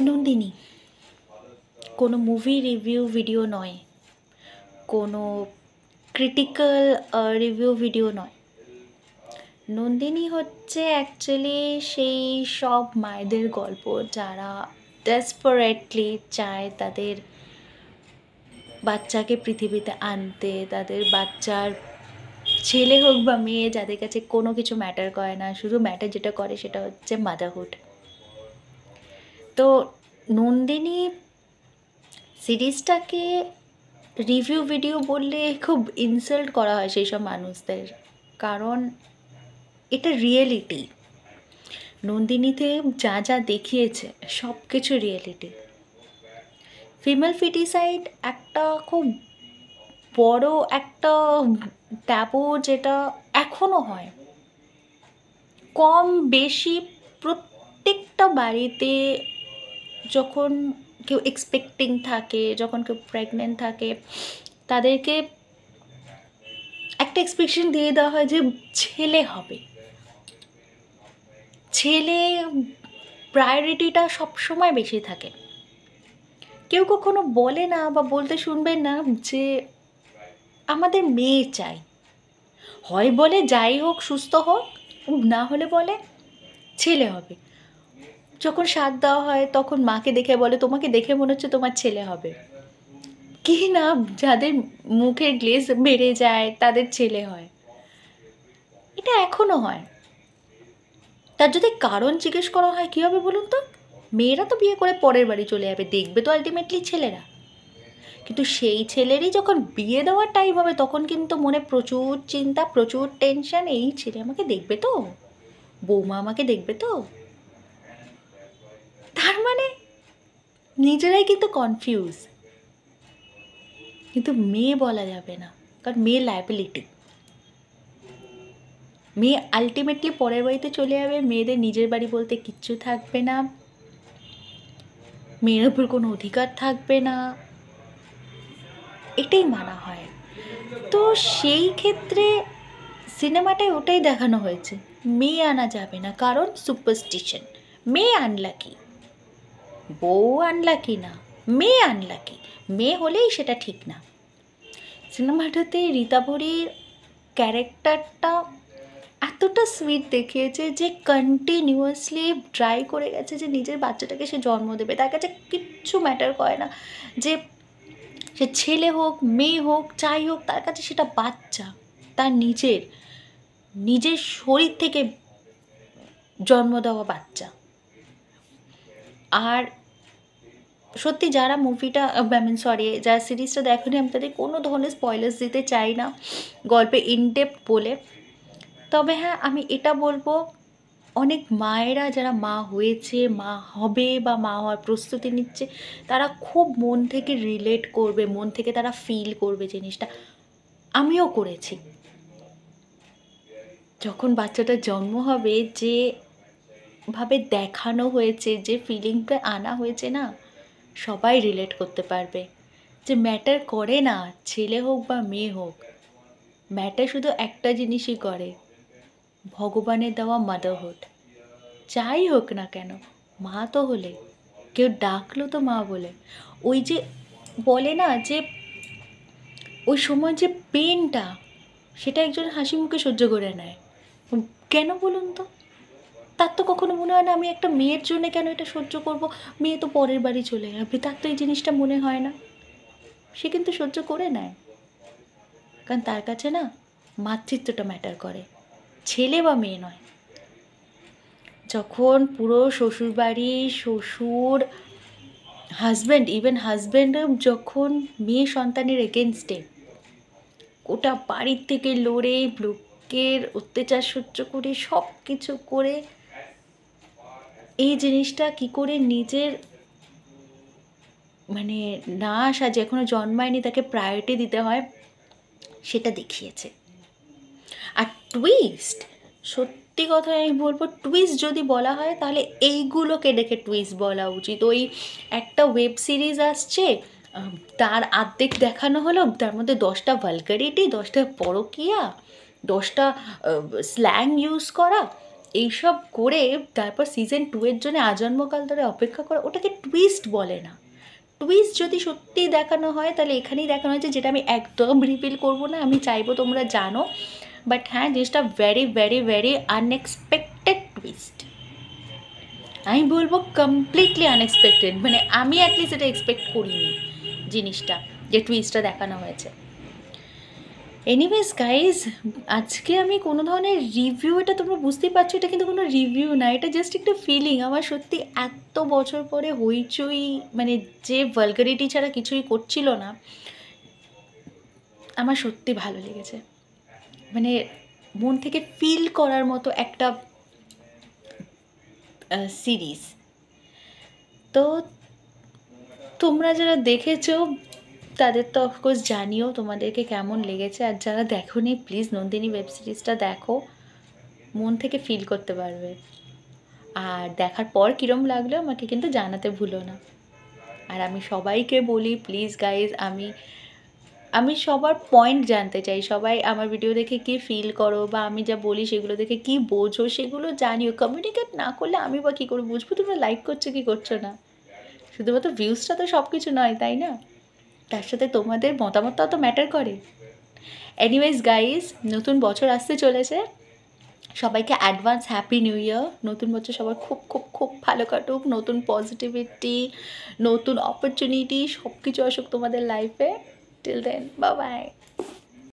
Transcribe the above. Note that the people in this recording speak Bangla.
নন্দিনী কোনো মুভি রিভিউ ভিডিও নয়, কোনো ক্রিটিক্যাল রিভিউ ভিডিও নয়। নন্দিনী হচ্ছে অ্যাকচুয়ালি সেই সব মায়েদের গল্প যারা ডেসপারেটলি চায় তাদের বাচ্চাকে পৃথিবীতে আনতে, তাদের বাচ্চার ছেলে হোক বা মেয়ে, যাদের কাছে কোনো কিছু ম্যাটার করে না, শুধু ম্যাটার যেটা করে সেটা হচ্ছে মাদারহুড। তো নন্দিনী সিরিজটাকে রিভিউ ভিডিও বললে খুব ইনসাল্ট করা হয় সেই সব মানুষদের, কারণ এটা রিয়েলিটি। নন্দিনীতে যা যা দেখিয়েছে সব কিছু রিয়েলিটি। ফিমেল ফিটিসাইড একটা খুব বড় একটা ট্যাবু, যেটা এখনও হয় কম বেশি প্রত্যেকটা বাড়িতে। যখন কেউ এক্সপেক্টিং থাকে, যখন কেউ প্রেগনেন্ট থাকে, তাদেরকে একটা এক্সপেকটেশন দিয়ে দেওয়া হয় যে ছেলে হবে, ছেলে প্রায়োরিটিটা সবসময় বেশি থাকে। কেউ কখনো বলে না বা বলতে শুনবেন না যে আমাদের মেয়ে চাই। হয় বলে যাই হোক সুস্থ হোক, না হলে বলে ছেলে হবে। যখন সাথ দেওয়া হয় তখন মাকে দেখে বলে তোমাকে দেখে মনে হচ্ছে তোমার ছেলে হবে, কি না যাদের মুখের গ্লেজ বেড়ে যায় তাদের ছেলে হয়। এটা এখনো হয়। তার যদি কারণ জিজ্ঞেস করা হয় কী হবে বলুন তো, মেয়েরা তো বিয়ে করে পরের বাড়ি চলে যাবে, দেখবে তো আলটিমেটলি ছেলেরা। কিন্তু সেই ছেলেরই যখন বিয়ে দেওয়ার টাইম হবে তখন কিন্তু মনে প্রচুর চিন্তা, প্রচুর টেনশন, এই ছেলে আমাকে দেখবে তো, বৌমা আমাকে দেখবে তো। তার মানে নিজেরাই কিন্তু কনফিউজ। কিন্তু মেয়ে বলা যাবে না, কারণ মেয়ে লায়াবিলিটি। মেয়ে আলটিমেটলি পরের বাড়িতে চলে যাবে, মেয়েদের নিজের বাড়ি বলতে কিচ্ছু থাকবে না, মেয়ের উপর কোনো অধিকার থাকবে না, এটাই মানা হয়। তো সেই ক্ষেত্রে সিনেমাটায় ওটাই দেখানো হয়েছে, মেয়ে আনা যাবে না কারণ সুপারস্টিশন। মেয়ে আনলাকি, বউ আনলাকি না, মেয়ে আনলাকি। মেয়ে হলেই সেটা ঠিক না। সিনেমাটাতে রীতাভরির ক্যারেক্টারটা এতটা সুইট দেখিয়েছে যে কন্টিনিউয়াসলি ট্রাই করে গেছে যে নিজের বাচ্চাটাকে সে জন্ম দেবে। তার কাছে কিচ্ছু ম্যাটার করে না যে সে ছেলে হোক মেয়ে হোক যাই হোক, তার কাছে সেটা বাচ্চা, তার নিজের শরীর থেকে জন্ম দেওয়া বাচ্চা। আর সত্যি যারা মুভিটা যারা সিরিজটা দেখেনি, আমি তাদের কোনো ধরনের স্পয়লার্স দিতে চাই না গল্পে ইনডেপথ বলে। তবে হ্যাঁ, আমি এটা বলবো, অনেক মায়েরা যারা মা হয়েছে, মা হবে বা মা হওয়ার প্রস্তুতি নিচ্ছে, তারা খুব মন থেকে রিলেট করবে, মন থেকে তারা ফিল করবে জিনিসটা। আমিও করেছি। যখন বাচ্চাটার জন্ম হবে, যেভাবে দেখানো হয়েছে, যে ফিলিংটা আনা হয়েছে না, সবাই রিলেট করতে পারবে যে ম্যাটার করে না ছেলে হোক বা মেয়ে হোক, ম্যাটার শুধু একটা জিনিসই করে, ভগবানের দেওয়া মাদারহুড। যাই হোক না কেন, মা তো হলে, কেউ ডাকলো তো মা বলে। ওই যে বলে না যে ওই সময় যে পেনটা, সেটা একজন হাসি মুখে সহ্য করে নেয়। কেন বলুন তো? তার তো কখনো মনে হয় না আমি একটা মেয়ের জন্য কেন এটা সহ্য করব, মেয়ে তো পরের বাড়ি চলে যাবে, তার তো এই জিনিসটা মনে হয় না। সে কিন্তু সহ্য করে নেয়, কারণ তার কাছে না মাতৃত্বটা ম্যাটার করে, ছেলে বা মেয়ে নয়। যখন পুরো শ্বশুরবাড়ি, শ্বশুর, হাজব্যান্ড যখন মেয়ে সন্তানের এগেনস্টে গোটা বাড়ির থেকে লড়ে, লোকের অত্যাচার সহ্য করে, সব কিছু করে এই জিনিসটা কি করে নিজের মানে না আসা, যে এখনো জন্মায়নি, তাকে প্রায়োরিটি দিতে হয়, সেটা দেখিয়েছে। আর টুইস্ট, সত্যি কথা আমি বলবো, টুইস্ট যদি বলা হয় তাহলে এইগুলোকে দেখে টুইস্ট বলা উচিত। ওই একটা ওয়েব সিরিজ আসছে, তার আর্ধেক দেখানো হলো, তার মধ্যে 10টা ভালগারিটি, 10টা পরকীয়া, 10টা স্ল্যাং ইউজ করা, এইসব করে তারপর সিজন 2 এর জন্য আজন্মকাল ধরে অপেক্ষা করা, ওটাকে টুইস্ট বলে না। টুইস্ট যদি সত্যিই দেখানো হয় তাহলে এখানেই দেখানো হয়েছে, যেটা আমি একদম রিভিল করব না, আমি চাইবো তোমরা জানো। বাট হ্যাঁ, জিনিসটা very very very unexpected twist. আমি বলবো কমপ্লিটলি আনএক্সপেক্টেড, মানে আমি অ্যাটলিস্ট এটা এক্সপেক্ট করিনি জিনিসটা, যে টুইস্টটা দেখানো হয়েছে। এনিওয়েজ গাইজ, আজকে আমি কোনো ধরনের রিভিউ, এটা তোমরা বুঝতেই পারছো, এটা কিন্তু কোনো রিভিউ না, এটা জাস্ট একটা ফিলিং। আমার সত্যি এত বছর পরে হইচই, মানে যে ভালগারিটি ছাড়া কিছুই করছিল না, আমার সত্যি ভালো লেগেছে। মানে মন থেকে ফিল করার মতো একটা সিরিজ। তো তোমরা যারা দেখেছো তাদের তো অফকোর্স জানিও তোমাদেরকে কেমন লেগেছে, আর যারা দেখোনি প্লিজ নন্দিনী ওয়েব সিরিজটা দেখো, মন থেকে ফিল করতে পারবে। আর দেখার পর কীরম লাগলো আমাকে কিন্তু জানাতে ভুলো না। আর আমি সবাইকে বলি প্লিজ গাইজ, আমি সবার পয়েন্ট জানতে চাই, সবাই আমার ভিডিও দেখে কী ফিল করো, বা আমি যা বলি সেগুলো দেখে কী বোঝো সেগুলো জানিও। কমিউনিকেট না করলে আমি বা কী করে বুঝবো তোমরা লাইক করছো কি করছো না। শুধুমাত্র ভিউজটা তো সব কিছু নয়, তাই না? তার সাথে তোমাদের মতামতটাও তো ম্যাটার করে। এনিওয়েজ গাইজ, নতুন বছর আসতে চলেছে, সবাইকে অ্যাডভান্স হ্যাপি নিউ ইয়ার। নতুন বছর সবার খুব খুব খুব ভালো কাটুক, নতুন পজিটিভিটি, নতুন অপরচুনিটি সব কিছু আসুক তোমাদের লাইফে। Till then, bye by.